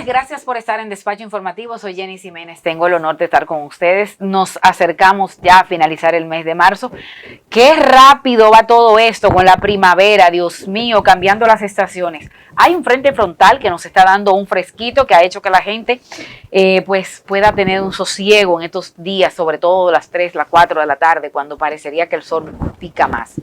gracias por estar en Despacho Informativo. Soy Jenny Jiménez, tengo el honor de estar con ustedes. Nos acercamos ya a finalizar el mes de marzo. Qué rápido va todo esto con la primavera, Dios mío, cambiando las estaciones. Hay un frente frontal que nos está dando un fresquito que ha hecho que la gente pues pueda tener un sosiego en estos días, sobre todo las 3, las 4 de la tarde, cuando parecería que el sol pica más.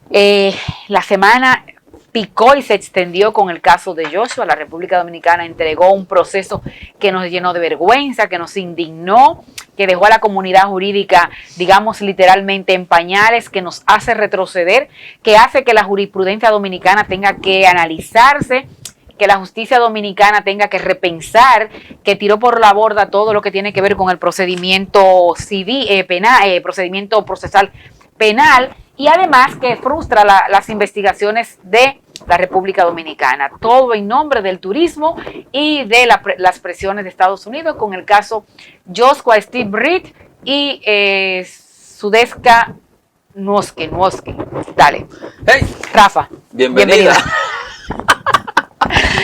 La semana picó y se extendió con el caso de Joshua. La República Dominicana entregó un proceso que nos llenó de vergüenza, que nos indignó, que dejó a la comunidad jurídica, digamos, literalmente en pañales, que nos hace retroceder, que hace que la jurisprudencia dominicana tenga que analizarse, que la justicia dominicana tenga que repensar, que tiró por la borda todo lo que tiene que ver con el procedimiento civil, procedimiento procesal penal, y además que frustra las investigaciones de la República Dominicana. Todo en nombre del turismo y de las presiones de Estados Unidos con el caso Joshua Steve Reed y Sudesca Nuoske. Dale. Hey, Rafa. Bienvenida.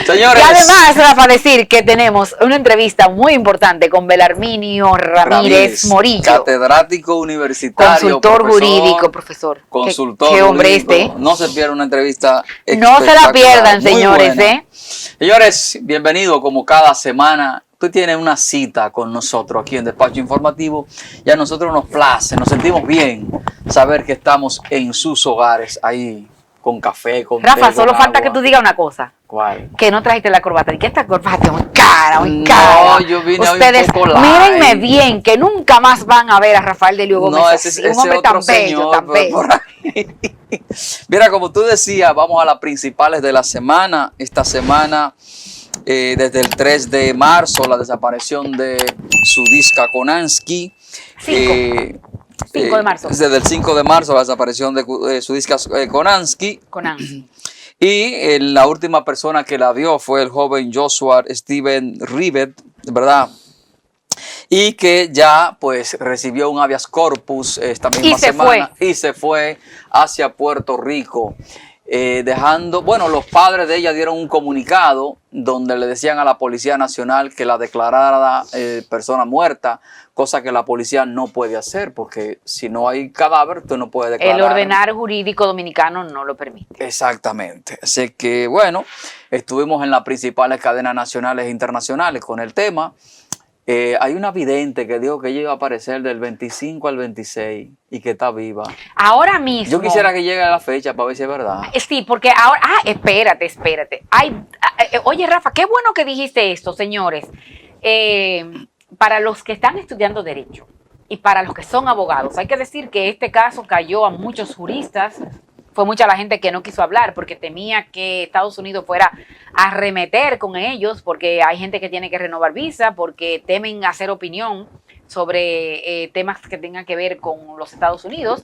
Señores. Y además, Rafa, decir que tenemos una entrevista muy importante con Belarminio Ramírez Morillo. Catedrático universitario. Consultor jurídico, profesor. Consultor ¿Qué hombre jurídico. No se pierda una entrevista No se la pierdan, señores. Señores, bienvenido como cada semana. Tú tienes una cita con nosotros aquí en Despacho Informativo y a nosotros nos place, nos sentimos bien saber que estamos en sus hogares ahí con café, con Rafa, té, solo con falta agua. que tú digas una cosa. ¿Cuál? Que no trajiste la corbata. Y que esta corbata es muy cara, muy cara. No, yo vine Ustedes, hoy un poco light. mírenme bien, que nunca más van a ver a Rafael de Lugo Gómez. No, ese un hombre otro tan bello, señor, tan bello. por ahí. Mira, como tú decías, vamos a las principales de la semana. Esta semana, desde el 3 de marzo, la desaparición de Sudisca Konansky. 5 de marzo. Desde el 5 de marzo, la desaparición de Sudisca Konansky. Y la última persona que la vio fue el joven Joshua Steven Reed, ¿verdad? Y que ya pues recibió un habeas corpus esta misma semana y se fue hacia Puerto Rico. Dejando, bueno, los padres de ella dieron un comunicado donde le decían a la Policía Nacional que la declarara persona muerta, cosa que la policía no puede hacer porque si no hay cadáver, tú no puedes declarar. El ordenar jurídico dominicano no lo permite. Exactamente. Así que, bueno, estuvimos en las principales cadenas nacionales e internacionales con el tema. Hay una vidente que dijo que ella iba a aparecer del 25 al 26 y que está viva. Ahora mismo. Yo quisiera que llegue a la fecha para ver si es verdad. Sí, porque ahora. Espérate. Oye, Rafa, qué bueno que dijiste esto, señores. Para los que están estudiando Derecho y para los que son abogados, hay que decir que este caso cayó a muchos juristas. Fue mucha la gente que no quiso hablar porque temía que Estados Unidos fuera a arremeter con ellos, porque hay gente que tiene que renovar visa, porque temen hacer opinión sobre temas que tengan que ver con los Estados Unidos.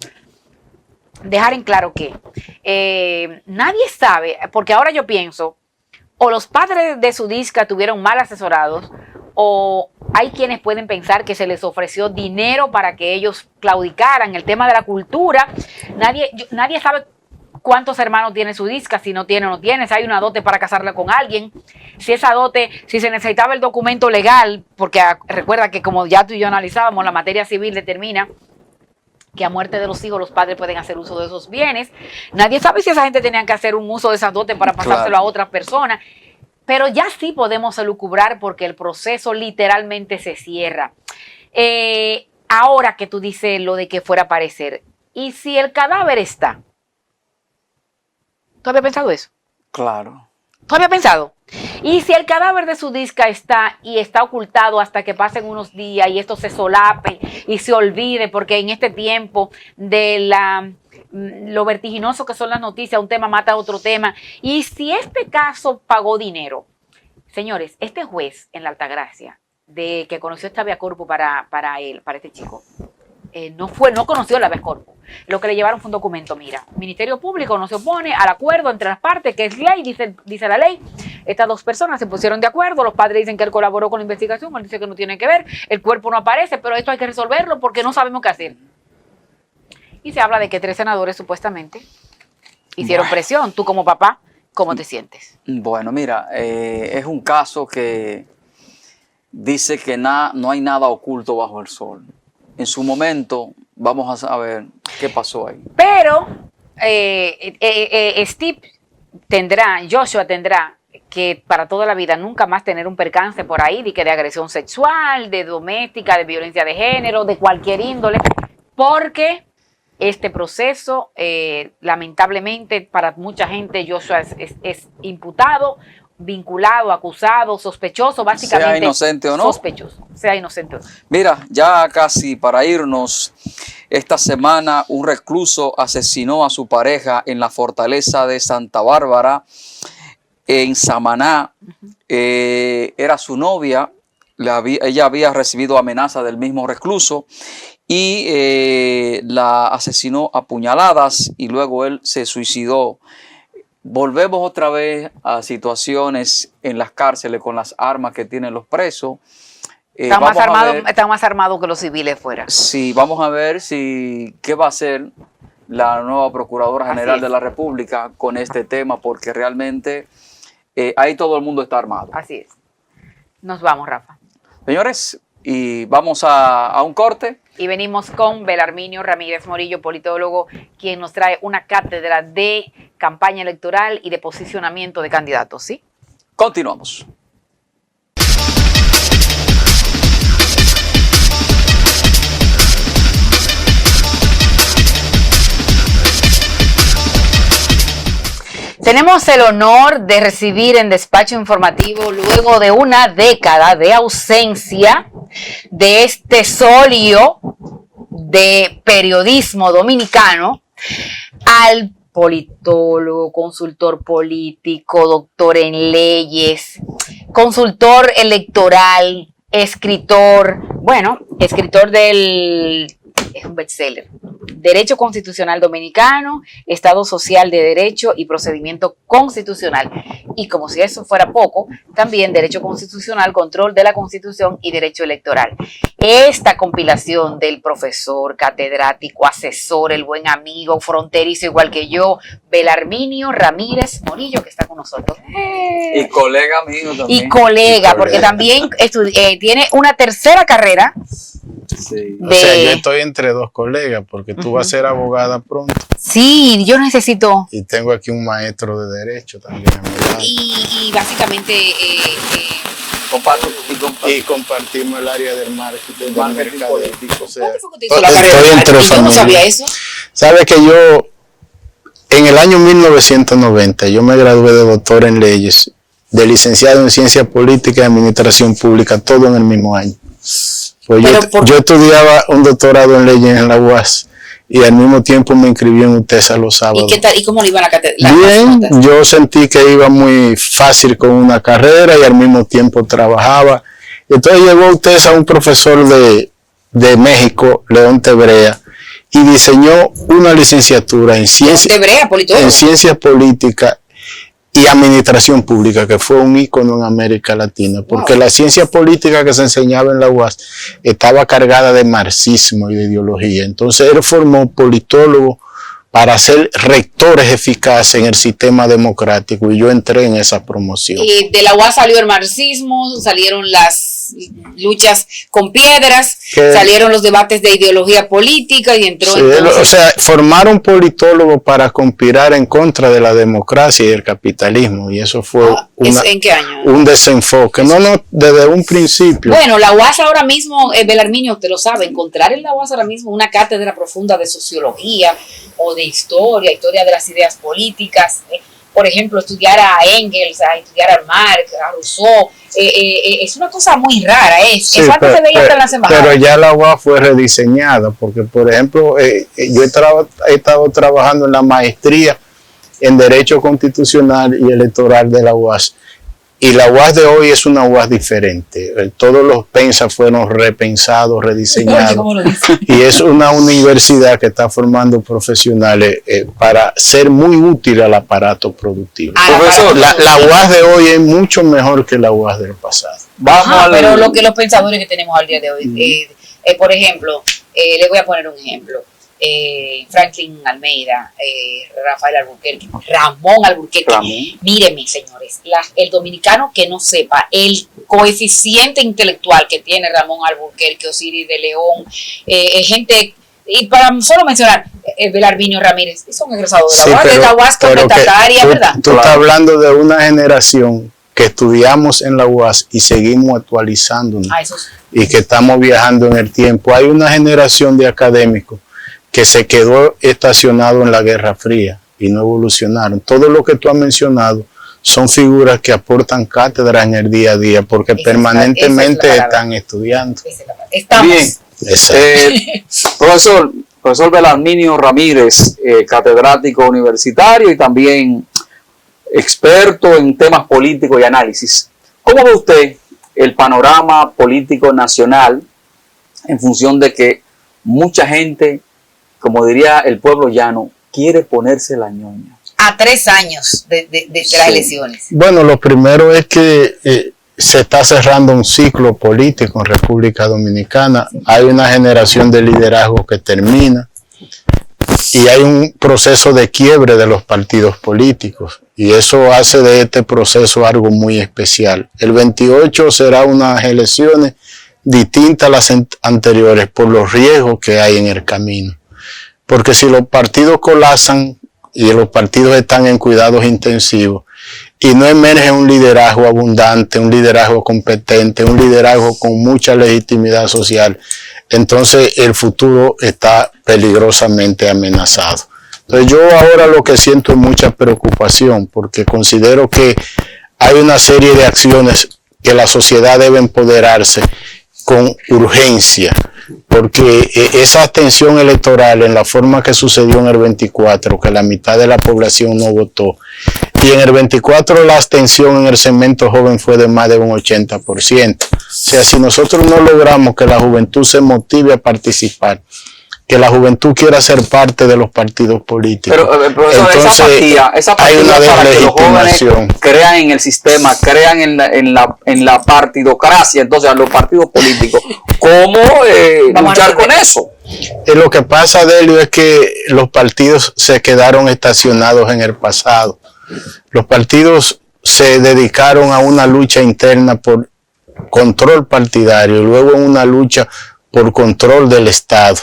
Dejar en claro que nadie sabe, porque ahora yo pienso, o los padres de Sudisca tuvieron mal asesorados, o hay quienes pueden pensar que se les ofreció dinero para que ellos claudicaran. El tema de la cultura, nadie sabe cuántos hermanos tiene Sudisca, si no tiene o no tiene, si hay una dote para casarla con alguien, si esa dote, si se necesitaba el documento legal, porque recuerda que como ya tú y yo analizábamos, la materia civil determina que a muerte de los hijos los padres pueden hacer uso de esos bienes. Nadie sabe si esa gente tenía que hacer un uso de esas dotes para pasárselo a otras personas, pero ya sí podemos elucubrar porque el proceso literalmente se cierra. Ahora que tú dices lo de que fuera a aparecer, ¿y si el cadáver está? ¿Tú habías pensado eso? Claro. ¿Tú habías pensado? Y si el cadáver de Sudisca está y está ocultado hasta que pasen unos días y esto se solape y se olvide, porque en este tiempo de lo vertiginoso que son las noticias, un tema mata a otro tema. Y si este caso pagó dinero, señores, este juez en la Altagracia, que conoció este habeas corpus para este chico, no conoció el habeas corpus. Lo que le llevaron fue un documento. Mira, Ministerio Público no se opone al acuerdo entre las partes, que es ley, dice la ley. Estas dos personas se pusieron de acuerdo, los padres dicen que él colaboró con la investigación, él dice que no tiene que ver, el cuerpo no aparece, pero esto hay que resolverlo porque no sabemos qué hacer. Y se habla de que 3 senadores supuestamente hicieron presión. Tú como papá ¿Cómo te sientes? Bueno, mira, es un caso que dice que no hay nada oculto bajo el sol. En su momento vamos a saber qué pasó ahí. Pero Joshua tendrá que para toda la vida nunca más tener un percance por ahí de agresión sexual, de doméstica, de violencia de género, de cualquier índole, porque este proceso, lamentablemente para mucha gente, Joshua es imputado, vinculado, acusado, sospechoso, básicamente. Sea inocente o no. Sospechoso, sea inocente o no. Mira, ya casi para irnos, esta semana un recluso asesinó a su pareja en la fortaleza de Santa Bárbara, en Samaná. Era su novia, ella había recibido amenazas del mismo recluso y la asesinó a puñaladas y luego él se suicidó. Volvemos otra vez a situaciones en las cárceles con las armas que tienen los presos. Están más armados que los civiles fuera. Sí, vamos a ver qué va a hacer la nueva Procuradora General de la República con este tema, porque realmente ahí todo el mundo está armado. Así es. Nos vamos, Rafa. Señores, y vamos a un corte. Y venimos con Belarminio Ramírez Morillo, politólogo, quien nos trae una cátedra de campaña electoral y de posicionamiento de candidatos, ¿sí? Continuamos. Tenemos el honor de recibir en Despacho Informativo, luego de una década de ausencia de este solio de periodismo dominicano, al politólogo, consultor político, doctor en leyes, consultor electoral, escritor es un bestseller, Derecho Constitucional Dominicano, Estado Social de Derecho y Procedimiento Constitucional. Y como si eso fuera poco, también Derecho Constitucional, Control de la Constitución y Derecho Electoral. Esta compilación del profesor, catedrático, asesor, el buen amigo, fronterizo igual que yo, Belarminio Ramírez Morillo, que está con nosotros. Y colega mío también. Y colega, porque también tiene una tercera carrera. Sí. O sea, yo estoy entre dos colegas porque tú vas a ser abogada pronto. Sí, yo necesito. Y tengo aquí un maestro de derecho también a mi lado. Y básicamente y compartimos el área del marketing político. O sea, estoy entre familia. ¿Cómo sabía eso? Sabes que yo en el año 1990 yo me gradué de doctor en leyes, de licenciado en ciencia política y administración pública, todo en el mismo año. Pues yo estudiaba un doctorado en leyes en la UAS y al mismo tiempo me inscribí en UTESA los sábados. ¿Y qué tal? ¿Y cómo le iba la carrera? Bien, yo sentí que iba muy fácil con una carrera y al mismo tiempo trabajaba. Entonces llegó a UTESA un profesor de México, León Tebrea, y diseñó una licenciatura en ciencias políticas y administración pública, que fue un ícono en América Latina, porque la ciencia política que se enseñaba en la UAS estaba cargada de marxismo y de ideología. Entonces él formó politólogos para ser rectores eficaces en el sistema democrático, y yo entré en esa promoción. Y de la UAS salió el marxismo, salieron las luchas con piedras, salieron los debates de ideología política y entró entonces... O sea, formaron politólogos para conspirar en contra de la democracia y el capitalismo, y eso fue ¿en qué año? Un desenfoque. No, desde un principio. Bueno, la UAS ahora mismo, Belarminio, usted lo sabe, encontrar en la UAS ahora mismo una cátedra profunda de sociología o de historia de las ideas políticas, por ejemplo, estudiar a Engels, a estudiar a Marx, a Rousseau, es una cosa muy rara. Eso antes se veía hasta en las embajadas. Pero ya la UAS fue rediseñada, porque por ejemplo, yo he estado trabajando en la maestría en Derecho Constitucional y Electoral de la UAS. Y la UAS de hoy es una UAS diferente. Todos los pensas fueron repensados, rediseñados. Y es una universidad que está formando profesionales para ser muy útil al aparato productivo. Profesor, la UAS de hoy es mucho mejor que la UAS del pasado. Pero lo que los pensadores que tenemos al día de hoy, por ejemplo, le voy a poner un ejemplo. Franklin Almeida, Rafael Alburquerque, Ramón Alburquerque. Míreme, señores, el dominicano que no sepa el coeficiente intelectual que tiene Ramón Alburquerque, Osiris de León, gente, y para solo mencionar, Belarminio Ramírez, son egresados de la UAS complementaria, ¿verdad? Tú estás hablando de una generación que estudiamos en la UAS y seguimos actualizándonos, y que estamos viajando en el tiempo. Hay una generación de académicos que se quedó estacionado en la Guerra Fría y no evolucionaron. Todo lo que tú has mencionado son figuras que aportan cátedra en el día a día porque permanentemente están estudiando. Bien, profesor Belarminio Ramírez, catedrático universitario y también experto en temas políticos y análisis. ¿Cómo ve usted el panorama político nacional en función de que mucha gente, como diría el pueblo llano, quiere ponerse la ñoña? A 3 años de las elecciones. Bueno, lo primero es que se está cerrando un ciclo político en República Dominicana. Hay una generación de liderazgo que termina y hay un proceso de quiebre de los partidos políticos. Y eso hace de este proceso algo muy especial. El 28 será unas elecciones distintas a las anteriores por los riesgos que hay en el camino. Porque si los partidos colapsan y los partidos están en cuidados intensivos y no emerge un liderazgo abundante, un liderazgo competente, un liderazgo con mucha legitimidad social, entonces el futuro está peligrosamente amenazado. Entonces yo ahora lo que siento es mucha preocupación porque considero que hay una serie de acciones que la sociedad debe empoderarse con urgencia, porque esa abstención electoral en la forma que sucedió en el 24, que la mitad de la población no votó, y en el 24 la abstención en el segmento joven fue de más de un 80%. O sea, si nosotros no logramos que la juventud se motive a participar, que la juventud quiera ser parte de los partidos políticos. Pero profesor, entonces esa apatía hay una para que los jóvenes crean en el sistema, crean en la partidocracia, entonces a los partidos políticos. ¿Cómo luchar con eso? Lo que pasa, Delio, es que los partidos se quedaron estacionados en el pasado. Los partidos se dedicaron a una lucha interna por control partidario y luego una lucha por control del Estado.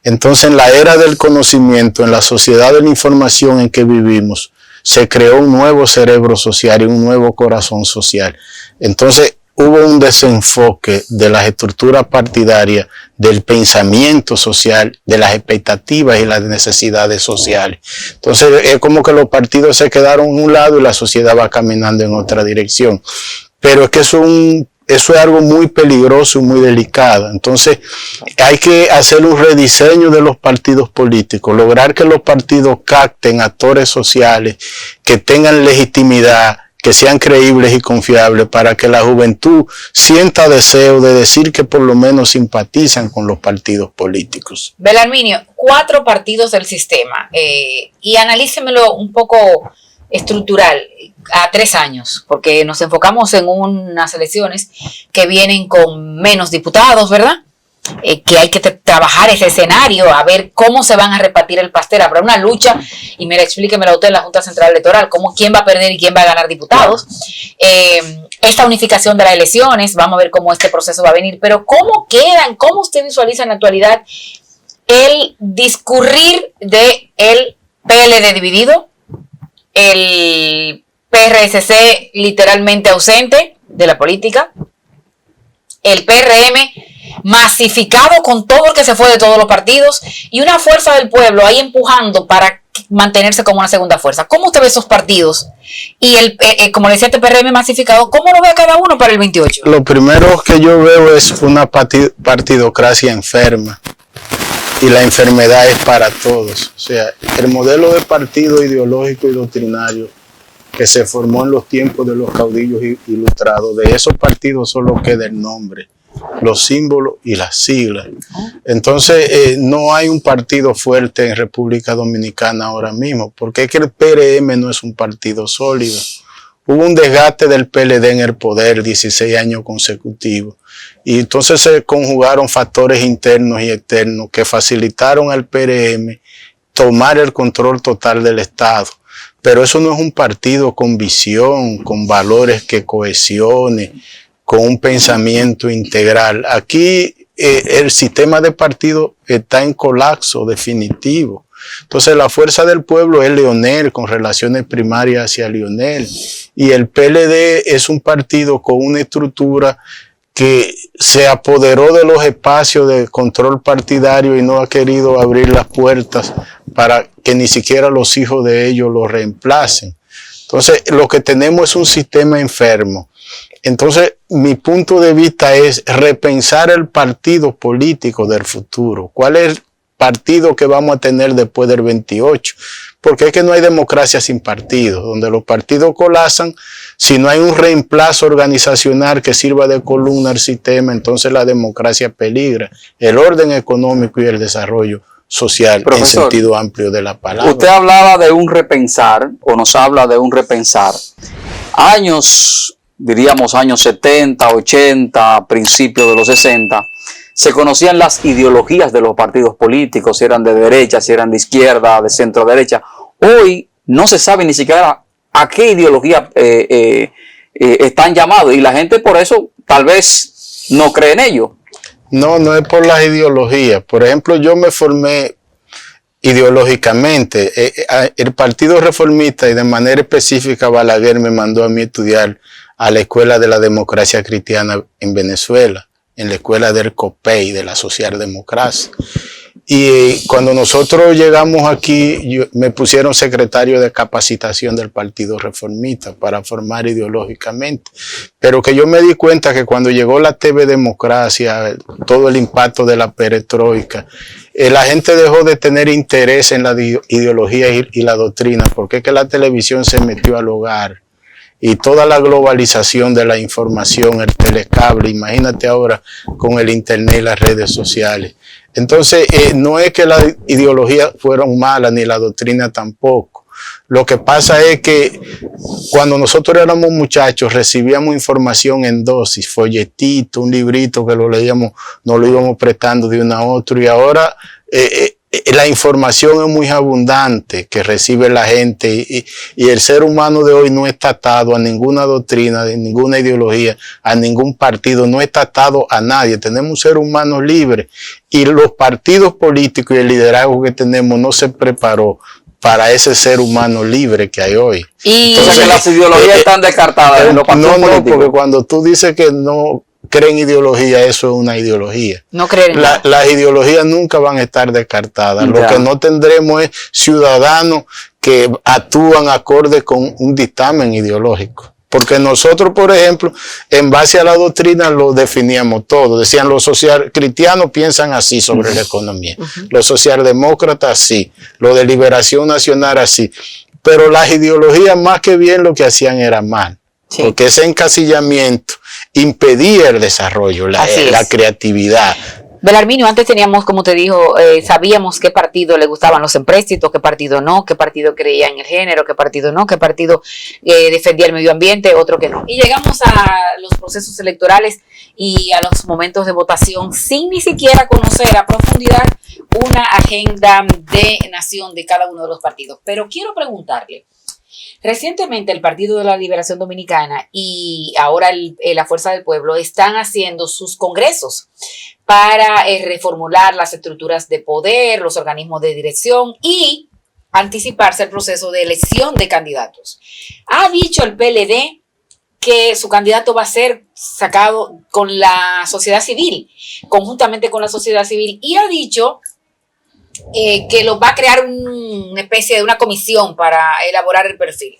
Entonces, en la era del conocimiento, en la sociedad de la información en que vivimos, se creó un nuevo cerebro social y un nuevo corazón social. Entonces, hubo un desenfoque de las estructuras partidarias, del pensamiento social, de las expectativas y las necesidades sociales. Entonces, es como que los partidos se quedaron en un lado y la sociedad va caminando en otra dirección. Pero es que eso es algo muy peligroso y muy delicado. Entonces, hay que hacer un rediseño de los partidos políticos, lograr que los partidos capten actores sociales que tengan legitimidad, que sean creíbles y confiables para que la juventud sienta deseo de decir que por lo menos simpatizan con los partidos políticos. Belarminio, 4 partidos del sistema, y analícemelo un poco estructural a 3 años, porque nos enfocamos en unas elecciones que vienen con menos diputados, ¿verdad? Que hay que trabajar ese escenario, a ver cómo se van a repartir el pastel. Habrá una lucha, y mira, explíquemela usted en la Junta Central Electoral, quién va a perder y quién va a ganar diputados. Esta unificación de las elecciones, vamos a ver cómo este proceso va a venir, pero cómo cómo usted visualiza en la actualidad el discurrir de el PLD dividido, el PRSC literalmente ausente de la política, el PRM masificado con todo el que se fue de todos los partidos y una fuerza del pueblo ahí empujando para mantenerse como una segunda fuerza? ¿Cómo usted ve esos partidos? Y como le decía, este PRM masificado, ¿cómo lo ve a cada uno para el 28? Lo primero que yo veo es una partidocracia enferma. Y la enfermedad es para todos. O sea, el modelo de partido ideológico y doctrinario que se formó en los tiempos de los caudillos ilustrados, de esos partidos solo queda el nombre, los símbolos y las siglas. Entonces, no hay un partido fuerte en República Dominicana ahora mismo, porque es que el PRM no es un partido sólido. hubo un desgaste del PLD en el poder 16 años consecutivos. Y entonces se conjugaron factores internos y externos que facilitaron al PRM tomar el control total del Estado. Pero eso no es un partido con visión, con valores que cohesione, con un pensamiento integral. Aquí el sistema de partido está en colapso definitivo. Entonces la fuerza del pueblo es Leonel, con relaciones primarias hacia Leonel. Y el PLD es un partido con una estructura que se apoderó de los espacios de control partidario y no ha querido abrir las puertas para que ni siquiera los hijos de ellos lo reemplacen. Entonces, lo que tenemos es un sistema enfermo. Entonces, mi punto de vista es repensar el partido político del futuro. ¿Cuál es el partido que vamos a tener después del 28? Porque es que no hay democracia sin partidos. Donde los partidos colapsan, si no hay un reemplazo organizacional que sirva de columna al sistema, entonces la democracia peligra. El orden económico y el desarrollo social, profesor, en sentido amplio de la palabra. Usted hablaba de un repensar, o nos habla de un repensar. Diríamos años 70, 80, principios de los 60, se conocían las ideologías de los partidos políticos, si eran de derecha, si eran de izquierda, de centro derecha. Hoy no se sabe ni siquiera a qué ideología están llamados, y la gente por eso tal vez no cree en ello. No es por las ideologías. Por ejemplo, yo me formé ideológicamente. El Partido Reformista, y de manera específica Balaguer, me mandó a mí estudiar a la Escuela de la Democracia Cristiana en Venezuela, en la escuela del COPEI, de la Socialdemocracia. Y cuando nosotros llegamos aquí, me pusieron secretario de capacitación del Partido Reformista para formar ideológicamente. Pero que yo me di cuenta que cuando llegó la TV Democracia, todo el impacto de la perestroika, la gente dejó de tener interés en la ideología y la doctrina, porque es que la televisión se metió al hogar. Y toda la globalización de la información, el telecable, imagínate ahora con el internet y las redes sociales. Entonces, no es que las ideologías fueron malas, ni la doctrina tampoco. Lo que pasa es que cuando nosotros éramos muchachos, recibíamos información en dosis, folletito, un librito que lo leíamos, nos lo íbamos prestando de uno a otro, y ahora la información es muy abundante que recibe la gente, y el ser humano de hoy no está atado a ninguna doctrina, a ninguna ideología, a ningún partido, no está atado a nadie. Tenemos un ser humano libre, y los partidos políticos y el liderazgo que tenemos no se preparó para ese ser humano libre que hay hoy. Entonces, que las ideologías están descartadas en los partidos políticos. No, porque cuando tú dices que no creen ideología, eso es una ideología. No creen. Las ideologías nunca van a estar descartadas. Ya. Lo que no tendremos es ciudadanos que actúan acorde con un dictamen ideológico. Porque nosotros, por ejemplo, en base a la doctrina lo definíamos todo. Decían, los social cristianos piensan así sobre la economía. Los socialdemócratas así. Los de Liberación Nacional así. Pero las ideologías más que bien lo que hacían era mal. Sí. Porque ese encasillamiento impedía el desarrollo, la creatividad. Belarminio, antes teníamos, como te dijo, sabíamos qué partido le gustaban los empréstitos, qué partido no, qué partido creía en el género, qué partido no, qué partido defendía el medio ambiente, otro que no. Y llegamos a los procesos electorales y a los momentos de votación sin ni siquiera conocer a profundidad una agenda de nación de cada uno de los partidos. Pero quiero preguntarle, recientemente el Partido de la Liberación Dominicana y ahora la Fuerza del Pueblo están haciendo sus congresos para reformular las estructuras de poder, los organismos de dirección y anticiparse al proceso de elección de candidatos. Ha dicho el PLD que su candidato va a ser sacado con la sociedad civil, conjuntamente con la sociedad civil, y ha dicho que lo va a crear una especie de una comisión para elaborar el perfil.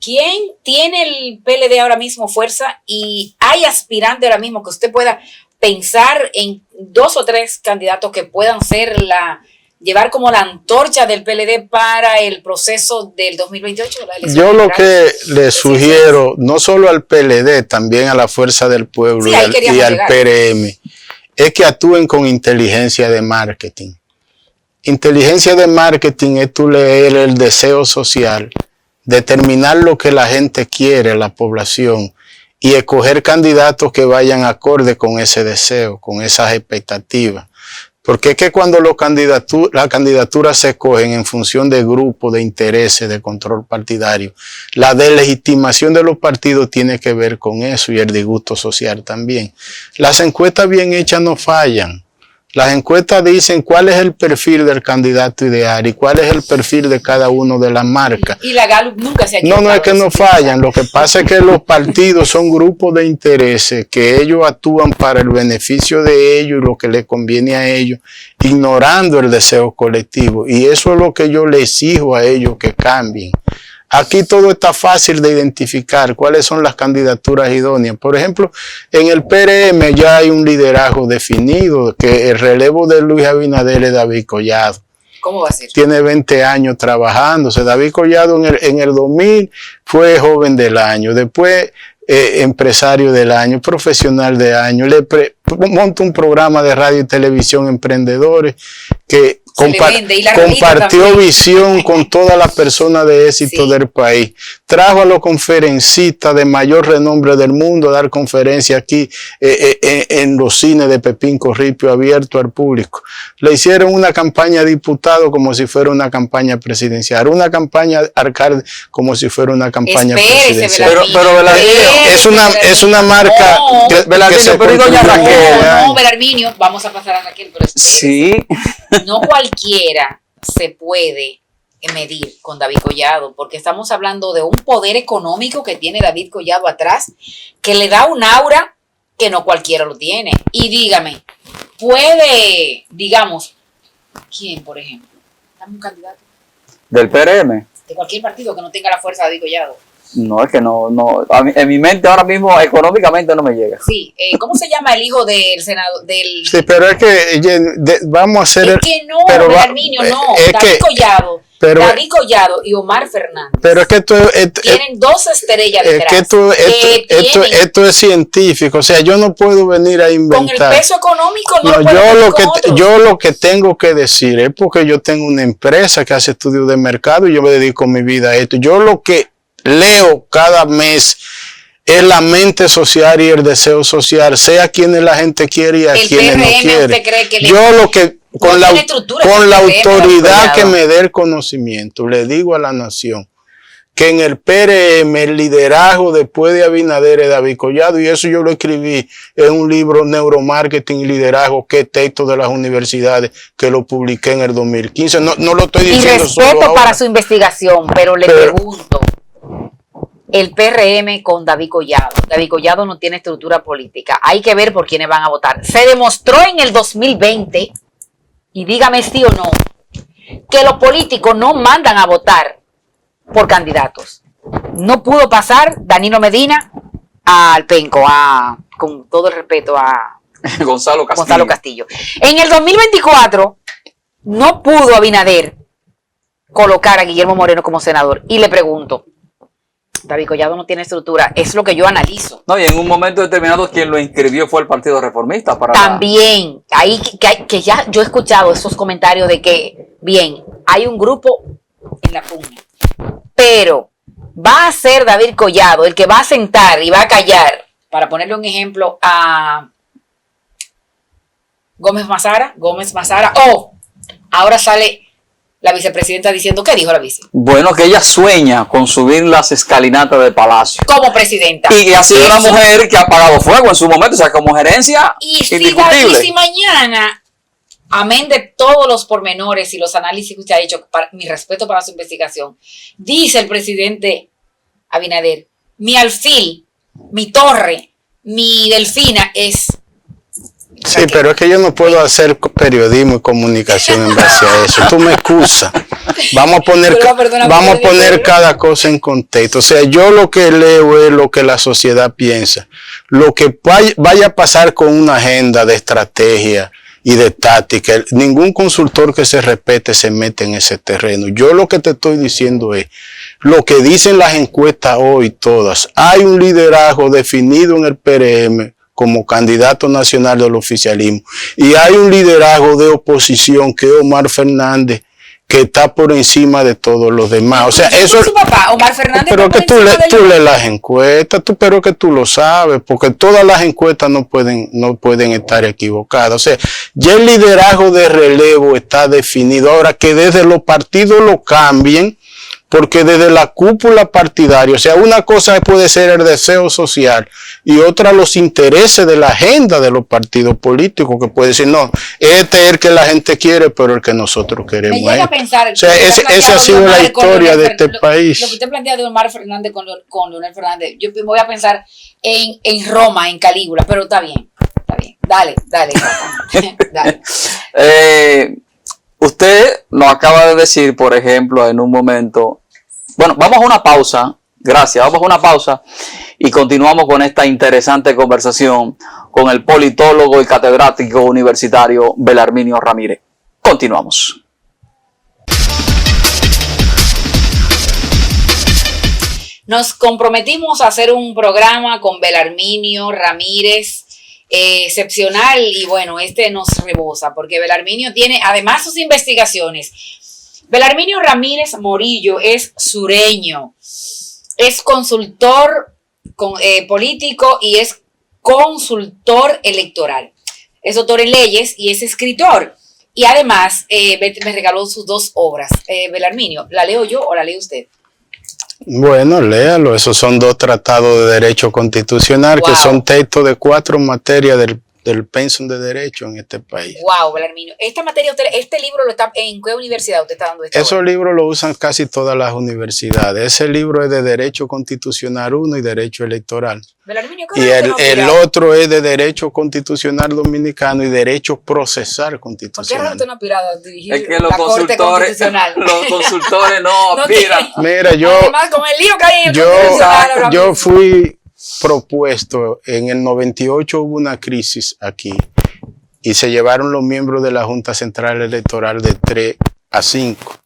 ¿Quién tiene el PLD ahora mismo fuerza? Y hay aspirantes ahora mismo que usted pueda pensar en 2 o 3 candidatos que puedan llevar como la antorcha del PLD para el proceso del 2028. Yo lo que le sugiero, no solo al PLD, también a la Fuerza del Pueblo y al PRM, es que actúen con inteligencia de marketing. Inteligencia de marketing es tú leer el deseo social determinar lo que la gente quiere, la población, y escoger candidatos que vayan acorde con ese deseo, con esas expectativas. Porque es que cuando las candidaturas se escogen en función de grupos, de intereses, de control partidario, la deslegitimación de los partidos tiene que ver con eso y el disgusto social también. Las encuestas bien hechas no fallan. Las encuestas dicen cuál es el perfil del candidato ideal y cuál es el perfil de cada uno de las marcas. Y la Gallup nunca se ha equivocado. No es que no fallan. Lo que pasa es que los partidos son grupos de intereses que ellos actúan para el beneficio de ellos y lo que les conviene a ellos, ignorando el deseo colectivo. Y eso es lo que yo les exijo a ellos que cambien. Aquí todo está fácil de identificar cuáles son las candidaturas idóneas. Por ejemplo, en el PRM ya hay un liderazgo definido, que el relevo de Luis Abinader es David Collado. ¿Cómo va a ser? Tiene 20 años trabajándose. David Collado en el 2000 fue joven del año, después empresario del año, profesional del año. Monta un programa de radio y televisión Emprendedores que compartió visión con todas las personas de éxito del país. Trajo a los conferencistas de mayor renombre del mundo a dar conferencias aquí en los cines de Pepín Corripio abierto al público. Le hicieron una campaña a diputado como si fuera una campaña presidencial, una campaña alcalde como si fuera una campaña presidencial. Es una marca que se pero doña Raquel. No, Belarminio, vamos a pasar a Raquel, pero sí. No cualquiera se puede medir con David Collado, porque estamos hablando de un poder económico que tiene David Collado atrás, que le da un aura que no cualquiera lo tiene. Y dígame, puede, digamos, ¿quién, por ejemplo? Dame un candidato. ¿Del PRM? De cualquier partido que no tenga la fuerza de David Collado. No, es que no, en mi mente ahora mismo económicamente no me llega. Sí, ¿cómo se llama el hijo del senador? Sí, pero es que vamos a hacer... Es que no, Belarminio, no, David Collado. David Collado y Omar Fernández. Pero es que tienen dos estrellas detrás. Esto es científico, o sea, yo no puedo venir a inventar. Con el peso económico no, yo lo que tengo que decir es porque yo tengo una empresa que hace estudios de mercado y yo me dedico mi vida a esto. Yo lo que leo cada mes es la mente social y el deseo social, sea quienes la gente quiere y a quienes no quiere. Yo lo que con la autoridad que me dé el conocimiento, le digo a la nación que en el PRM el liderazgo después de Abinader es David Collado, y eso yo lo escribí en un libro, Neuromarketing y Liderazgo, que es texto de las universidades, que lo publiqué en el 2015. No lo estoy diciendo solo ahora. Y respeto para su investigación, pero le pregunto, el PRM con David Collado. David Collado no tiene estructura política. Hay que ver por quiénes van a votar. Se demostró en el 2020, y dígame sí o no, que los políticos no mandan a votar por candidatos. No pudo pasar Danilo Medina al penco, con todo el respeto a Gonzalo Castillo. En el 2024 no pudo Abinader colocar a Guillermo Moreno como senador. Y le pregunto, David Collado no tiene estructura, es lo que yo analizo. No, y en un momento determinado quien lo inscribió fue el Partido Reformista. También, ahí que ya yo he escuchado esos comentarios de que, bien, hay un grupo en la pugna, pero va a ser David Collado el que va a sentar y va a callar, para ponerle un ejemplo a Gómez Mazara, ahora sale la vicepresidenta diciendo, ¿qué dijo la vice? Bueno, que ella sueña con subir las escalinatas del palacio. Como presidenta. Y ha sido una mujer que ha apagado fuego en su momento, o sea, como gerencia indiscutible. Y si mañana, amén de todos los pormenores y los análisis que usted ha hecho, mi respeto para su investigación, dice el presidente Abinader, mi alfil, mi torre, mi delfina es... Sí, pero es que yo no puedo hacer periodismo y comunicación en base a eso. Tú me excusas. Vamos a poner cada cosa en contexto. O sea, yo lo que leo es lo que la sociedad piensa. Lo que vaya a pasar con una agenda de estrategia y de táctica. Ningún consultor que se respete se mete en ese terreno. Yo lo que te estoy diciendo es lo que dicen las encuestas hoy todas. Hay un liderazgo definido en el PRM como candidato nacional del oficialismo. Y hay un liderazgo de oposición que es Omar Fernández, que está por encima de todos los demás. O sea, eso... Su papá, Omar Fernández, pero que tú lees las encuestas, pero que tú lo sabes, porque todas las encuestas no pueden estar equivocadas. O sea, ya el liderazgo de relevo está definido. Ahora que desde los partidos lo cambien, porque desde la cúpula partidaria, o sea, una cosa puede ser el deseo social y otra los intereses de la agenda de los partidos políticos, que puede decir, no, este es el que la gente quiere, pero el que nosotros queremos. Me llega a pensar, o sea, esa ha sido la historia de este país. Lo que usted plantea de Omar Fernández con Leonel Fernández, yo me voy a pensar en Roma, en Calígula, pero está bien. Dale. Dale. Usted nos acaba de decir, por ejemplo, en un momento, bueno, vamos a una pausa, gracias, vamos a una pausa y continuamos con esta interesante conversación con el politólogo y catedrático universitario Belarminio Ramírez. Continuamos. Nos comprometimos a hacer un programa con Belarminio Ramírez excepcional y bueno, nos rebosa porque Belarminio tiene además sus investigaciones. Belarminio Ramírez Morillo es sureño, es consultor político y es consultor electoral. Es doctor en leyes y es escritor. Y además me regaló sus 2 obras. Belarminio, ¿la leo yo o la lee usted? Bueno, léalo. Esos son 2 tratados de derecho constitucional, wow, que son textos de 4 materias del pensum de derecho en este país. Wow, Belarminio. Esta materia, este libro ¿en qué universidad usted está dando esta Esos obra? libros lo usan casi todas las universidades. Ese libro es de Derecho Constitucional 1 y Derecho Electoral. Belarminio, y el otro es de Derecho Constitucional Dominicano y Derecho Procesal Constitucional. ¿Por qué usted no ha aspirado a dirigir es que los la Corte Constitucional? Los consultores no aspiran. Mira, además, con el lío que hay en el yo fui propuesto, en el 98 hubo una crisis aquí y se llevaron los miembros de la Junta Central Electoral de 3 a 5.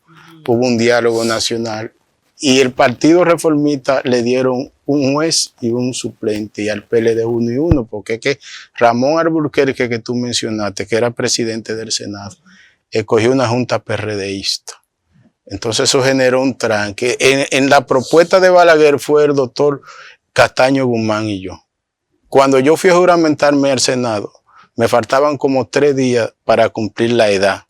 Hubo un diálogo nacional y el Partido Reformista le dieron un juez y un suplente y al PLD 1 y 1, porque es que Ramón Alburquerque, que tú mencionaste, que era presidente del Senado, escogió una junta PRDista. Entonces eso generó un tranque. En la propuesta de Balaguer fue el doctor Castaño Guzmán y yo. Cuando yo fui a juramentarme al Senado, me faltaban como 3 días para cumplir la edad.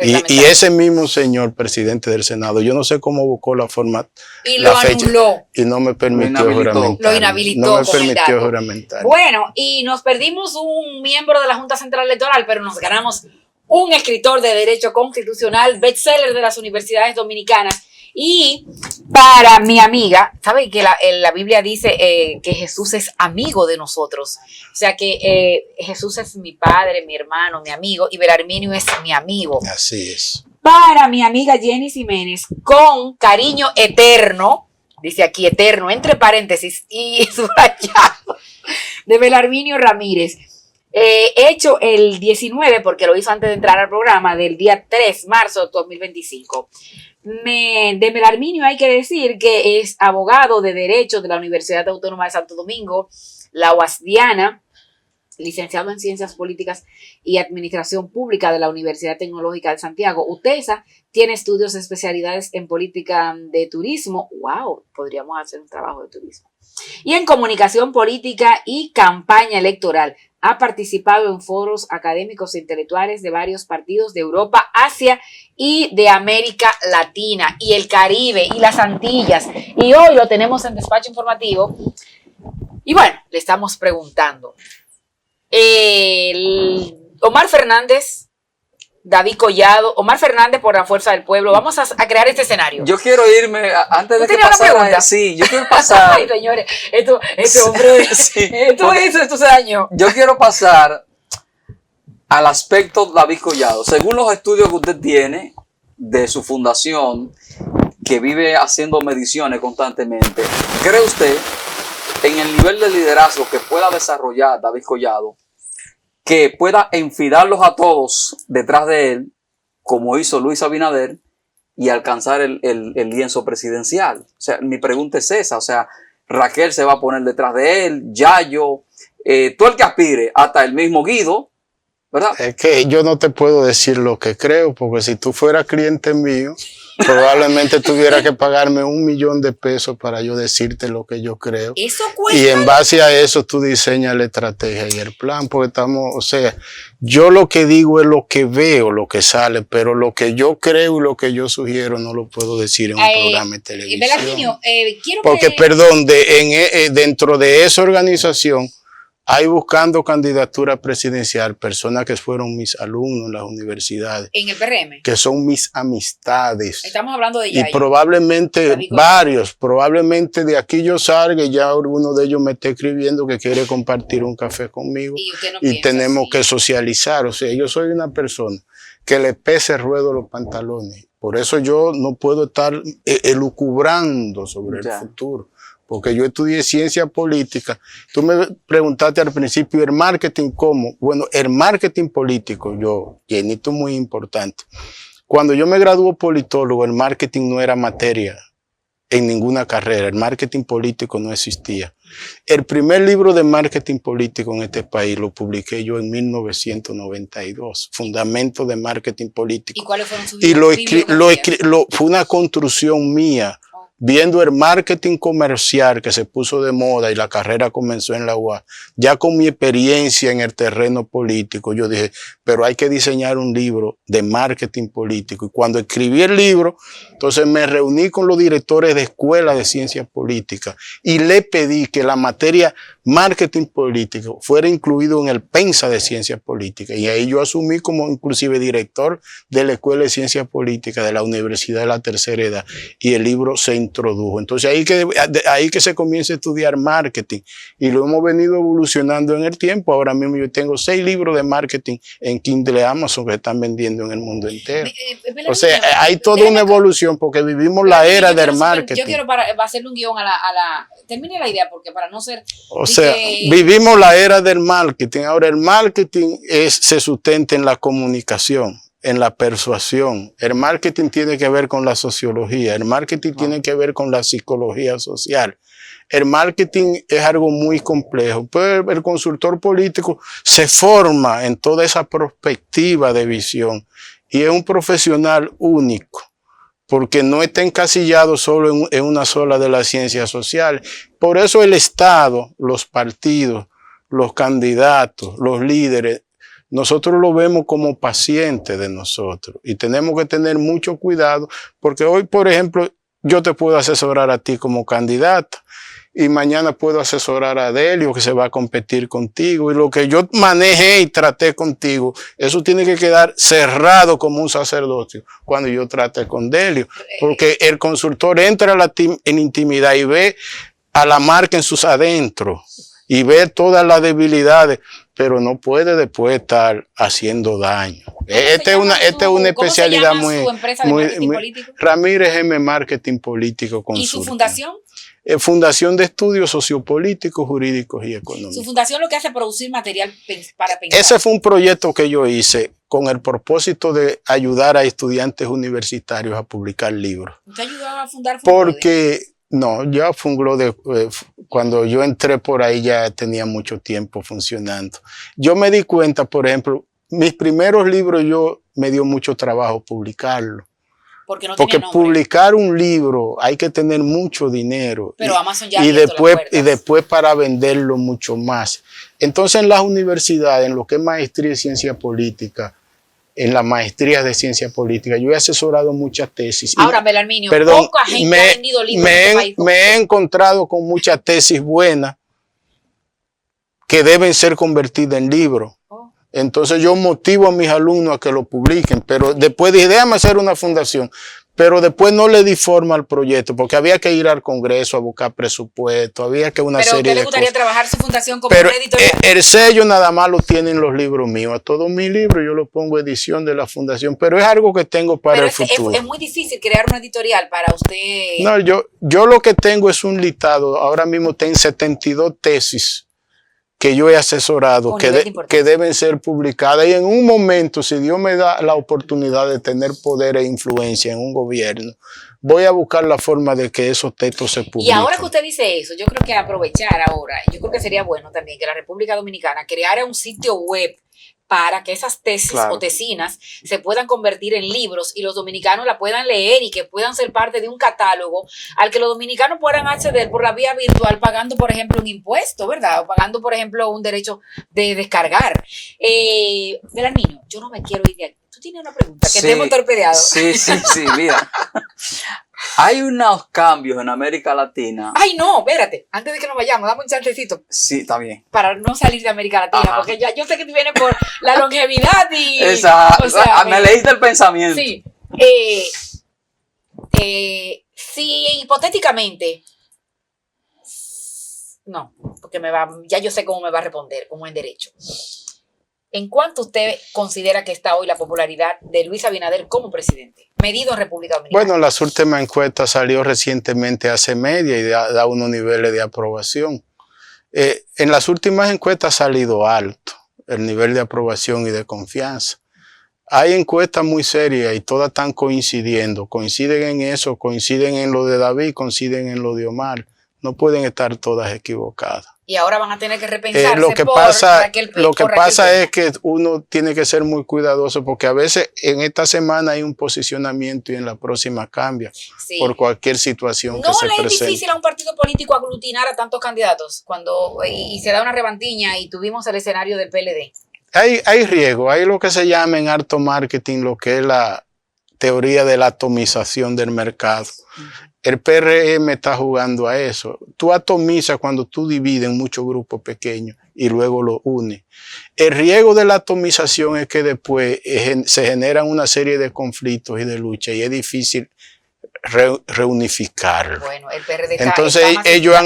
Y ese mismo señor presidente del Senado, yo no sé cómo buscó la forma, y lo anuló. Y no me permitió juramentar. Lo inhabilitó. No me permitió juramentar. Bueno, y nos perdimos un miembro de la Junta Central Electoral, pero nos ganamos un escritor de Derecho Constitucional, bestseller de las universidades dominicanas. Y para mi amiga, ¿sabe que la Biblia dice que Jesús es amigo de nosotros? O sea que Jesús es mi padre, mi hermano, mi amigo, y Belarminio es mi amigo. Así es. Para mi amiga Jenny Jiménez, con cariño eterno, dice aquí eterno, entre paréntesis y subrayado, de Belarminio Ramírez. Hecho el 19, porque lo hizo antes de entrar al programa, del día 3 de marzo de 2025. De Belarminio hay que decir que es abogado de Derecho de la Universidad Autónoma de Santo Domingo, la UASDiana, licenciado en Ciencias Políticas y Administración Pública de la Universidad Tecnológica de Santiago, UTESA, tiene estudios de especialidades en política de turismo, wow, podríamos hacer un trabajo de turismo, y en comunicación política y campaña electoral. Ha participado en foros académicos e intelectuales de varios partidos de Europa, Asia y de América Latina y el Caribe y las Antillas. Y hoy lo tenemos en Despacho Informativo. Y bueno, le estamos preguntando. Omar Fernández, David Collado, Omar Fernández por la Fuerza del Pueblo. Vamos a crear este escenario. Yo quiero irme, antes de que pasara, sí, yo quiero pasar. Ay, señores, este hombre, sí, esto hizo estos años. Yo quiero pasar al aspecto David Collado. Según los estudios que usted tiene de su fundación, que vive haciendo mediciones constantemente, ¿cree usted en el nivel de liderazgo que pueda desarrollar David Collado, que pueda enfilarlos a todos detrás de él, como hizo Luis Abinader, y alcanzar el lienzo presidencial? O sea, mi pregunta es esa. O sea, Raquel se va a poner detrás de él, Yayo, todo el que aspire, hasta el mismo Guido, ¿verdad? Es que yo no te puedo decir lo que creo, porque si tú fueras cliente mío, probablemente tuviera que pagarme $1,000,000 para yo decirte lo que yo creo. Eso cuesta. Y en base a eso tú diseñas la estrategia y el plan, porque estamos, o sea, yo lo que digo es lo que veo, lo que sale, pero lo que yo creo y lo que yo sugiero no lo puedo decir en un programa de televisión. Belarminio, porque, perdón, dentro de esa organización hay buscando candidatura presidencial personas que fueron mis alumnos en las universidades. En el PRM. Que son mis amistades. Estamos hablando de ella. Y probablemente varios, probablemente de aquí yo salga y ya alguno de ellos me esté escribiendo que quiere compartir un café conmigo. Y tenemos que socializar. O sea, yo soy una persona que le pese el ruedo los pantalones. Por eso yo no puedo estar elucubrando sobre el futuro. Porque yo estudié ciencia política. Tú me preguntaste al principio, ¿el marketing cómo? Bueno, el marketing político, llenito muy importante. Cuando yo me gradué politólogo, el marketing no era materia en ninguna carrera. El marketing político no existía. El primer libro de marketing político en este país lo publiqué yo en 1992. Fundamentos de marketing político. ¿Y cuáles fueron sus libros? Fue una construcción mía. Viendo el marketing comercial que se puso de moda y la carrera comenzó en la UAS, ya con mi experiencia en el terreno político, yo dije, pero hay que diseñar un libro de marketing político. Y cuando escribí el libro, entonces me reuní con los directores de escuelas de ciencias políticas y le pedí que la materia marketing político fuera incluido en el PENSA de ciencias políticas. Y ahí yo asumí como inclusive director de la Escuela de Ciencias Políticas de la Universidad de la Tercera Edad y el libro se introdujo. Entonces ahí que se comienza a estudiar marketing y lo hemos venido evolucionando en el tiempo. Ahora mismo yo tengo 6 libros de marketing en Kindle Amazon que están vendiendo en el mundo entero. O sea, hay toda una evolución porque vivimos la era del marketing. Yo quiero hacerle un guión a la... Termine la idea porque para no ser... O sea, vivimos la era del marketing. Ahora el marketing se sustenta en la comunicación, en la persuasión. El marketing tiene que ver con la sociología. El marketing tiene que ver con la psicología social. El marketing es algo muy complejo. Pues el consultor político se forma en toda esa perspectiva de visión y es un profesional único, porque no está encasillado solo en una sola de las ciencias sociales. Por eso el Estado, los partidos, los candidatos, los líderes, nosotros lo vemos como pacientes de nosotros y tenemos que tener mucho cuidado porque hoy, por ejemplo, yo te puedo asesorar a ti como candidato y mañana puedo asesorar a Delio que se va a competir contigo y lo que yo manejé y traté contigo, eso tiene que quedar cerrado como un sacerdocio cuando yo trate con Delio, porque el consultor entra en intimidad y ve a la marca en sus adentros y ve todas las debilidades, pero no puede después estar haciendo daño. Esta es una especialidad muy Ramírez M. Marketing Político Consulting. ¿Y su fundación? Fundación de Estudios Sociopolíticos, Jurídicos y Económicos. Su fundación lo que hace es producir material para pensar. Ese fue un proyecto que yo hice con el propósito de ayudar a estudiantes universitarios a publicar libros. ¿Usted ayudaba a fundar? Porque, no, ya Funglode, cuando yo entré por ahí ya tenía mucho tiempo funcionando. Yo me di cuenta, por ejemplo, mis primeros libros me dio mucho trabajo publicarlos. Porque publicar un libro hay que tener mucho dinero. Pero Amazon ya y después para venderlo mucho más. Entonces en las universidades, en lo que es maestría de ciencia política, en las maestrías de ciencia política, yo he asesorado muchas tesis. Ahora, Belarminio, poca gente ha vendido libros en este país. Me he encontrado con muchas tesis buenas que deben ser convertidas en libros. Entonces yo motivo a mis alumnos a que lo publiquen, pero después dije, déjame hacer una fundación, pero después no le di forma al proyecto, porque había que ir al Congreso a buscar presupuesto, había que una serie de cosas. ¿Pero a usted le gustaría trabajar su fundación como una editorial? El sello nada más lo tienen los libros míos, a todos mis libros yo los pongo edición de la fundación, pero es algo que tengo para el futuro. Es muy difícil crear una editorial para usted. No, yo lo que tengo es un listado, ahora mismo tengo 72 tesis que yo he asesorado, que deben ser publicadas. Y en un momento, si Dios me da la oportunidad de tener poder e influencia en un gobierno, voy a buscar la forma de que esos textos se publiquen. Y ahora que usted dice eso, yo creo que aprovechar ahora, yo creo que sería bueno también que la República Dominicana creara un sitio web para que esas tesis o tesinas se puedan convertir en libros y los dominicanos la puedan leer y que puedan ser parte de un catálogo al que los dominicanos puedan acceder por la vía virtual pagando, por ejemplo, un impuesto, ¿verdad? O pagando, por ejemplo, un derecho de descargar. Belarmino, yo no me quiero ir de aquí. Tú tienes una pregunta que te hemos torpedeado. Sí, mira. Hay unos cambios en América Latina. Ay, no, espérate. Antes de que nos vayamos, dame un chancecito. Sí, está bien. Para no salir de América Latina, porque ya yo sé que tú vienes por la longevidad y... Exacto. O sea, me leíste el pensamiento. Sí. Si hipotéticamente... No, porque ya yo sé cómo me va a responder, como en derecho. ¿En cuánto usted considera que está hoy la popularidad de Luis Abinader como presidente, medido en República Dominicana? Bueno, las últimas encuestas salió recientemente hace media y da unos niveles de aprobación. En las últimas encuestas ha salido alto el nivel de aprobación y de confianza. Hay encuestas muy serias y todas están coincidiendo. Coinciden en eso, coinciden en lo de David, coinciden en lo de Omar. No pueden estar todas equivocadas. Y ahora van a tener que repensarse lo que pasa es que uno tiene que ser muy cuidadoso porque a veces en esta semana hay un posicionamiento y en la próxima cambia por cualquier situación que se presente. ¿No le es difícil a un partido político aglutinar a tantos candidatos y se da una rebantiña y tuvimos el escenario del PLD? Hay riesgo, hay lo que se llama en harto marketing, lo que es la teoría de la atomización del mercado. El PRM está jugando a eso. Tú atomizas cuando tú divides en muchos grupos pequeños y luego los unes. El riesgo de la atomización es que después se generan una serie de conflictos y de lucha y es difícil reunificarlo. Bueno, el PRD entonces ellos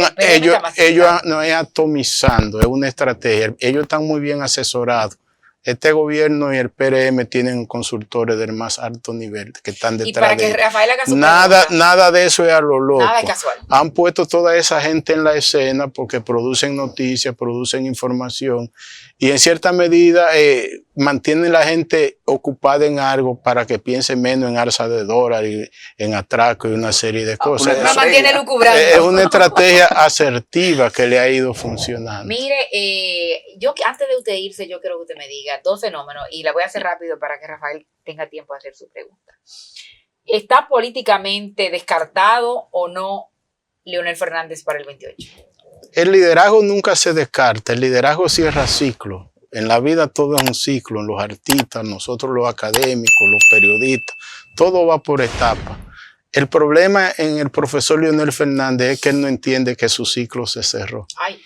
no es atomizando, es una estrategia. Ellos están muy bien asesorados. Este gobierno y el PRM tienen consultores del más alto nivel que están detrás y para que Rafael haga su nada de eso es a lo loco. Nada es casual. Han puesto toda esa gente en la escena porque producen noticias, producen información y en cierta medida mantienen la gente ocupada en algo para que piense menos en alza de dólares, en atraco y una serie de cosas. No mantiene lucubrando. Es una estrategia asertiva que le ha ido funcionando. Mire, yo antes de usted irse, yo quiero que usted me diga 2 fenómenos y la voy a hacer rápido para que Rafael tenga tiempo de hacer su pregunta. ¿Está políticamente descartado o no Leonel Fernández para el 28? El liderazgo nunca se descarta, el liderazgo cierra ciclos. En la vida todo es un ciclo, en los artistas, nosotros los académicos, los periodistas, todo va por etapas. El problema en el profesor Leonel Fernández es que él no entiende que su ciclo se cerró. Ay,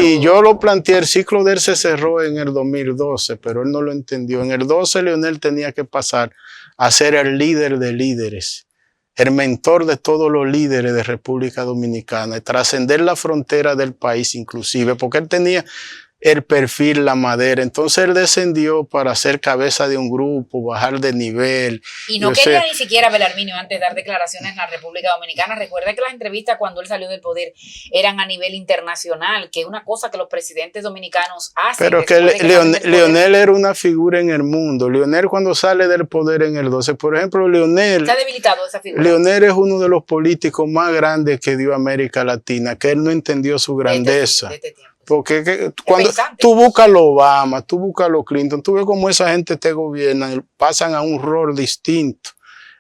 y yo lo planteé, el ciclo de él se cerró en el 2012, pero él no lo entendió. En el 12 Leonel tenía que pasar a ser el líder de líderes, el mentor de todos los líderes de República Dominicana, y trascender la frontera del país inclusive, porque él tenía el perfil, la madera. Entonces él descendió para ser cabeza de un grupo, bajar de nivel. Y no quería ni siquiera Belarmino antes dar declaraciones en la República Dominicana. Recuerda que las entrevistas cuando él salió del poder eran a nivel internacional, que es una cosa que los presidentes dominicanos hacen. Pero que Leonel era una figura en el mundo. Leonel cuando sale del poder en el 12, por ejemplo, Leonel... ¿Está debilitado esa figura? Leonel es uno de los políticos más grandes que dio América Latina, que él no entendió su grandeza. De este tiempo. Porque cuando tú buscas a los Obama, tú buscas a los Clinton, tú ves cómo esa gente te gobierna, pasan a un rol distinto.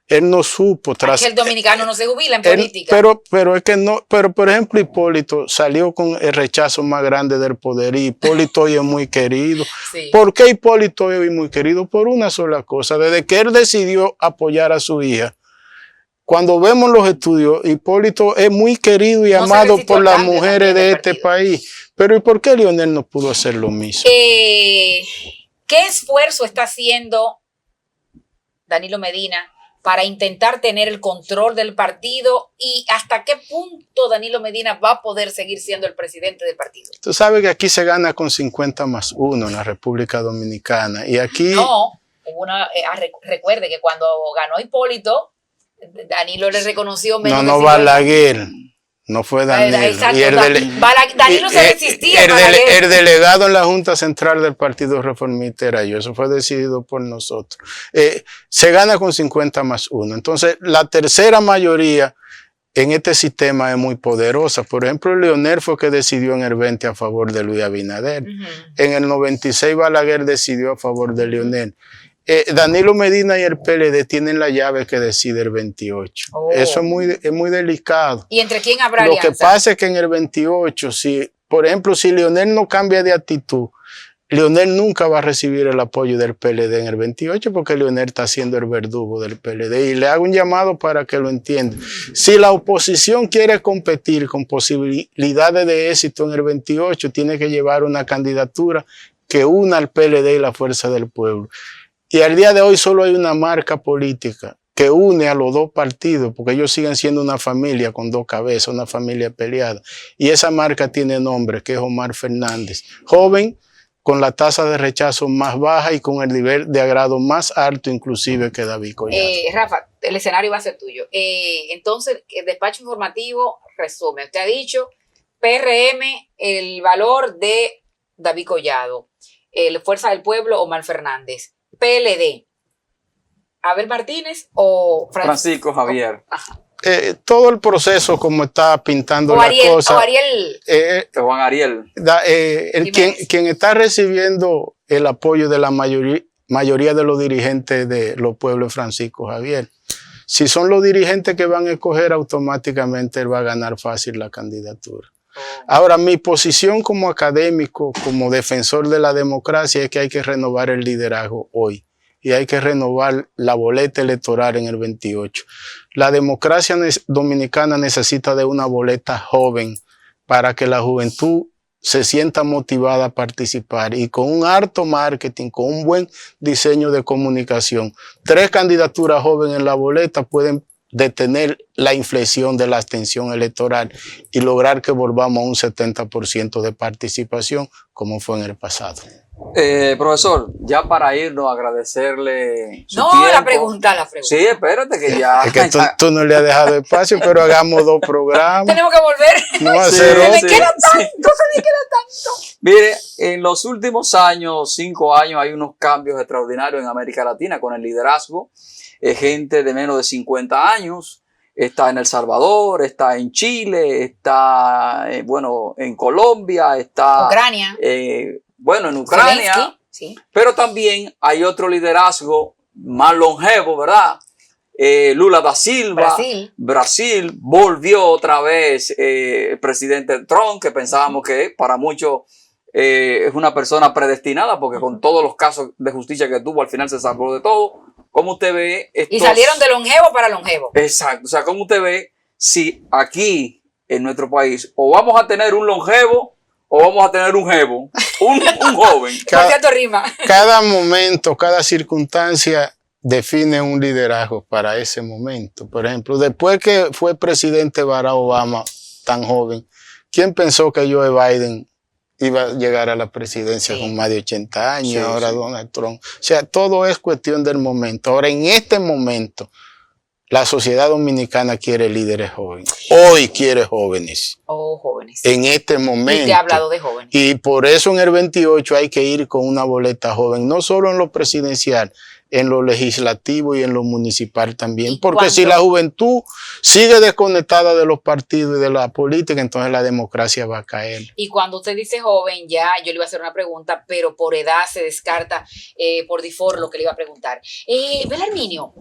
Él no supo Es que el dominicano no se jubila en política. Pero es que no, pero por ejemplo Hipólito salió con el rechazo más grande del poder y Hipólito hoy es muy querido. Sí. ¿Por qué Hipólito hoy es muy querido? Por una sola cosa, desde que él decidió apoyar a su hija. Cuando vemos los estudios, Hipólito es muy querido y amado por las mujeres de este país. Pero ¿y por qué Leonel no pudo hacer lo mismo? ¿Qué esfuerzo está haciendo Danilo Medina para intentar tener el control del partido y hasta qué punto Danilo Medina va a poder seguir siendo el presidente del partido? Tú sabes que aquí se gana con 50+1 en la República Dominicana y aquí... No, recuerde que cuando ganó Hipólito, Danilo le reconoció menos. No, Balaguer. No fue Danilo. Exacto, Danilo se resistía. El delegado en la Junta Central del Partido Reformista era yo. Eso fue decidido por nosotros. Se gana con 50+1. Entonces, la tercera mayoría en este sistema es muy poderosa. Por ejemplo, Leonel fue que decidió en el 20 a favor de Luis Abinader. En el 96 Balaguer decidió a favor de Leonel. Danilo Medina y el PLD tienen la llave que decide el 28. Eso es muy delicado. ¿Y entre quién habrá Lo alianza? que pasa es que en el 28, por ejemplo, si Leonel no cambia de actitud, Leonel nunca va a recibir el apoyo del PLD en el 28 porque Leonel está siendo el verdugo del PLD. Y le hago un llamado para que lo entienda. Si la oposición quiere competir con posibilidades de éxito en el 28, tiene que llevar una candidatura que una al PLD y la Fuerza del Pueblo. Y al día de hoy solo hay una marca política que une a los dos partidos, porque ellos siguen siendo una familia con dos cabezas, una familia peleada. Y esa marca tiene nombre, que es Omar Fernández. Joven, con la tasa de rechazo más baja y con el nivel de agrado más alto inclusive que David Collado. Rafa, el escenario va a ser tuyo. Entonces, el despacho informativo resume. Usted ha dicho, PRM, el valor de David Collado. Fuerza del Pueblo, Omar Fernández. PLD, Abel Martínez o Francisco Javier. Todo el proceso como está pintando la cosa. O Ariel. Juan Ariel. Quien está recibiendo el apoyo de la mayoría de los dirigentes de los pueblos es Francisco Javier. Si son los dirigentes que van a escoger, automáticamente él va a ganar fácil la candidatura. Ahora, mi posición como académico, como defensor de la democracia, es que hay que renovar el liderazgo hoy y hay que renovar la boleta electoral en el 28. La democracia dominicana necesita de una boleta joven para que la juventud se sienta motivada a participar y con un harto marketing, con un buen diseño de comunicación. 3 candidaturas jóvenes en la boleta pueden detener la inflexión de la abstención electoral y lograr que volvamos a un 70% de participación como fue en el pasado. Profesor, ya para irnos, agradecerle su No, tiempo. la pregunta. Sí, espérate que ya. Es que tú no le has dejado espacio, pero hagamos 2 programas. Tenemos que volver. No hacer Se me otro. queda tanto, se me queda tanto. Mire, en los últimos años, 5 años, hay unos cambios extraordinarios en América Latina con el liderazgo. Gente de menos de 50 años, está en El Salvador, está en Chile, está, en Colombia, está Ucrania. En Ucrania. Zelensky, sí. Pero también hay otro liderazgo más longevo, ¿verdad? Lula da Silva, Brasil volvió otra vez el presidente Trump, que pensábamos que para muchos es una persona predestinada, porque con todos los casos de justicia que tuvo, al final se salvó de todo. ¿Cómo usted ve estos... Y salieron de longevo para longevo. Exacto. O sea, ¿cómo usted ve si aquí en nuestro país o vamos a tener un longevo o vamos a tener un jevo, un joven? Cada momento, cada circunstancia define un liderazgo para ese momento. Por ejemplo, después que fue presidente Barack Obama, tan joven, ¿quién pensó que Joe Biden iba a llegar a la presidencia con más de 80 años, ahora Donald Trump? O sea, todo es cuestión del momento. Ahora, en este momento, la sociedad dominicana quiere líderes jóvenes. Hoy quiere jóvenes. Jóvenes. En este momento. Y te ha hablado de jóvenes. Y por eso en el 28 hay que ir con una boleta joven, no solo en lo presidencial, en lo legislativo y en lo municipal también. Porque si la juventud sigue desconectada de los partidos y de la política, entonces la democracia va a caer. Y cuando usted dice joven, ya yo le iba a hacer una pregunta, pero por edad se descarta por default lo que le iba a preguntar. Belarminio,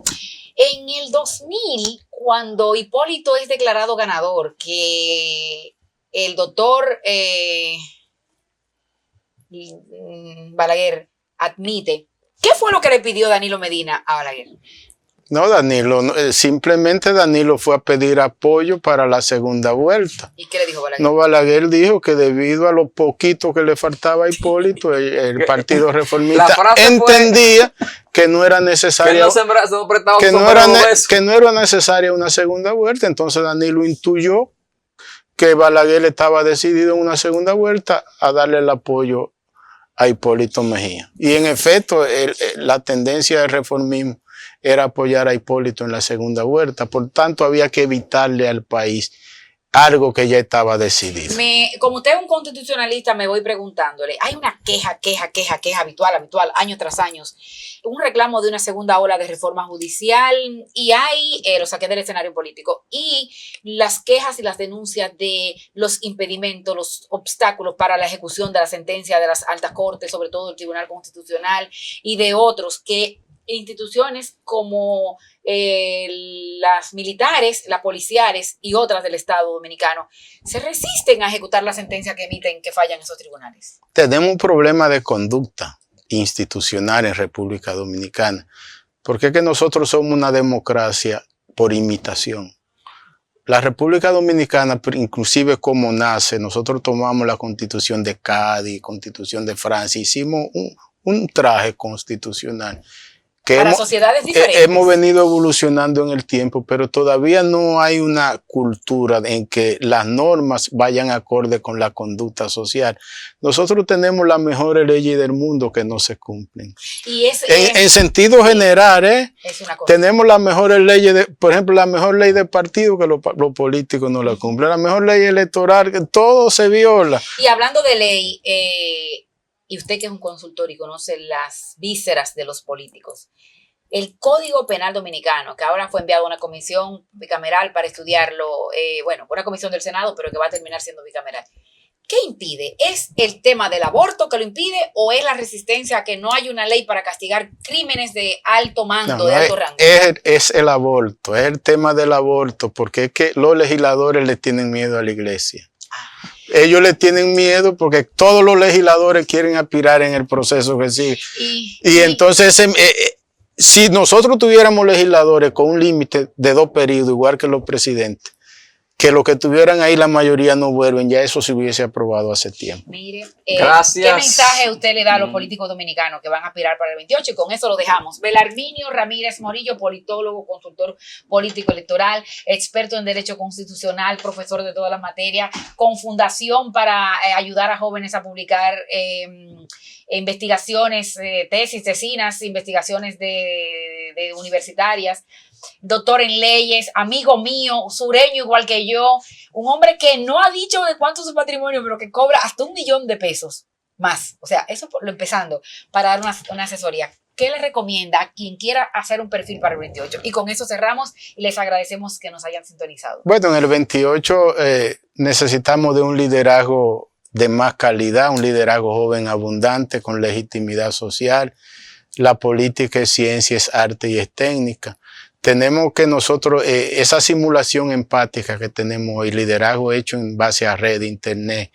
en el 2000, cuando Hipólito es declarado ganador, que el doctor Balaguer admite, ¿qué fue lo que le pidió Danilo Medina a Balaguer? No, Danilo, simplemente Danilo fue a pedir apoyo para la segunda vuelta. ¿Y qué le dijo Balaguer? No, Balaguer dijo que debido a lo poquito que le faltaba a Hipólito, el Partido Reformista entendía que no era necesaria que no era necesaria una segunda vuelta. Entonces Danilo intuyó que Balaguer estaba decidido en una segunda vuelta a darle el apoyo a Hipólito Mejía. Y en efecto, la tendencia del reformismo era apoyar a Hipólito en la segunda vuelta. Por tanto, había que evitarle al país algo que ya estaba decidido. Como usted es un constitucionalista, me voy preguntándole, hay una queja habitual, año tras año, un reclamo de una segunda ola de reforma judicial y hay, lo saqué del escenario político, y las quejas y las denuncias de los impedimentos, los obstáculos para la ejecución de la sentencia de las altas cortes, sobre todo el Tribunal Constitucional y de otros que instituciones como las militares, las policiales y otras del Estado Dominicano se resisten a ejecutar la sentencia que emiten, que fallan esos tribunales. Tenemos un problema de conducta institucional en República Dominicana, porque es que nosotros somos una democracia por imitación. La República Dominicana, inclusive como nace, nosotros tomamos la Constitución de Cádiz, Constitución de Francia, hicimos un traje constitucional. Para sociedades diferentes. Hemos venido evolucionando en el tiempo, pero todavía no hay una cultura en que las normas vayan acorde con la conducta social. Nosotros tenemos las mejores leyes del mundo que no se cumplen. Y en sentido general, tenemos las mejores leyes, por ejemplo, la mejor ley de partido que los políticos no la cumplen, la mejor ley electoral, que todo se viola. Y hablando de ley, y usted que es un consultor y conoce las vísceras de los políticos, el Código Penal Dominicano, que ahora fue enviado a una comisión bicameral para estudiarlo, una comisión del Senado, pero que va a terminar siendo bicameral. ¿Qué impide? ¿Es el tema del aborto que lo impide o es la resistencia a que no hay una ley para castigar crímenes de alto mando, de alto rango? Es el aborto, es el tema del aborto, porque es que los legisladores le tienen miedo a la iglesia. Ellos le tienen miedo porque todos los legisladores quieren aspirar en el proceso que sigue. Y entonces, si nosotros tuviéramos legisladores con un límite de 2 periodos, igual que los presidentes, que los que estuvieran ahí la mayoría no vuelven, ya eso se hubiese aprobado hace tiempo. Mire, gracias. ¿Qué mensaje usted le da a los políticos dominicanos que van a aspirar para el 28? Y con eso lo dejamos. Belarminio Ramírez Morillo, politólogo, consultor político electoral, experto en derecho constitucional, profesor de todas las materias, con fundación para ayudar a jóvenes a publicar investigaciones, tesis, tesinas, investigaciones de universitarias. Doctor en leyes, amigo mío, sureño igual que yo, un hombre que no ha dicho de cuánto es su patrimonio, pero que cobra hasta $1 millón más. O sea, eso lo empezando para dar una asesoría. ¿Qué le recomienda a quien quiera hacer un perfil para el 28? Y con eso cerramos y les agradecemos que nos hayan sintonizado. Bueno, en el 28 necesitamos de un liderazgo de más calidad, un liderazgo joven abundante con legitimidad social. La política es ciencia, es arte y es técnica. Tenemos que nosotros, esa simulación empática que tenemos hoy, liderazgo hecho en base a red, internet,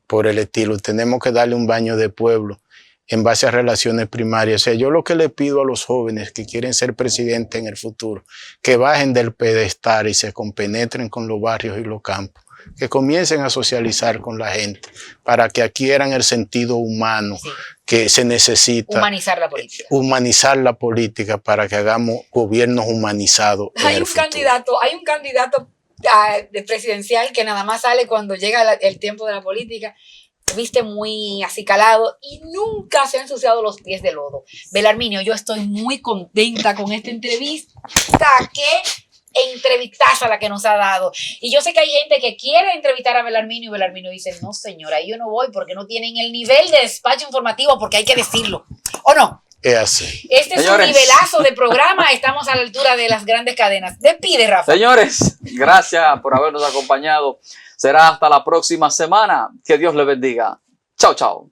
por el estilo, tenemos que darle un baño de pueblo en base a relaciones primarias. O sea, yo lo que le pido a los jóvenes que quieren ser presidentes en el futuro, que bajen del pedestal y se compenetren con los barrios y los campos, que comiencen a socializar con la gente para que adquieran el sentido humano que se necesita. Humanizar la política. Humanizar la política para que hagamos gobiernos humanizados. Hay un candidato de presidencial que nada más sale cuando llega el tiempo de la política, viste muy acicalado y nunca se ha ensuciado los pies de lodo. Belarminio, yo estoy muy contenta con esta entrevista. Entrevistaza la que nos ha dado. Y yo sé que hay gente que quiere entrevistar a Belarminio y Belarminio dice, no señora, yo no voy porque no tienen el nivel de despacho informativo, porque hay que decirlo, ¿o no? Es así. Este es un nivelazo de programa, estamos a la altura de las grandes cadenas. Despide, Rafa. Señores, gracias por habernos acompañado. Será hasta la próxima semana. Que Dios les bendiga. Chao, chao.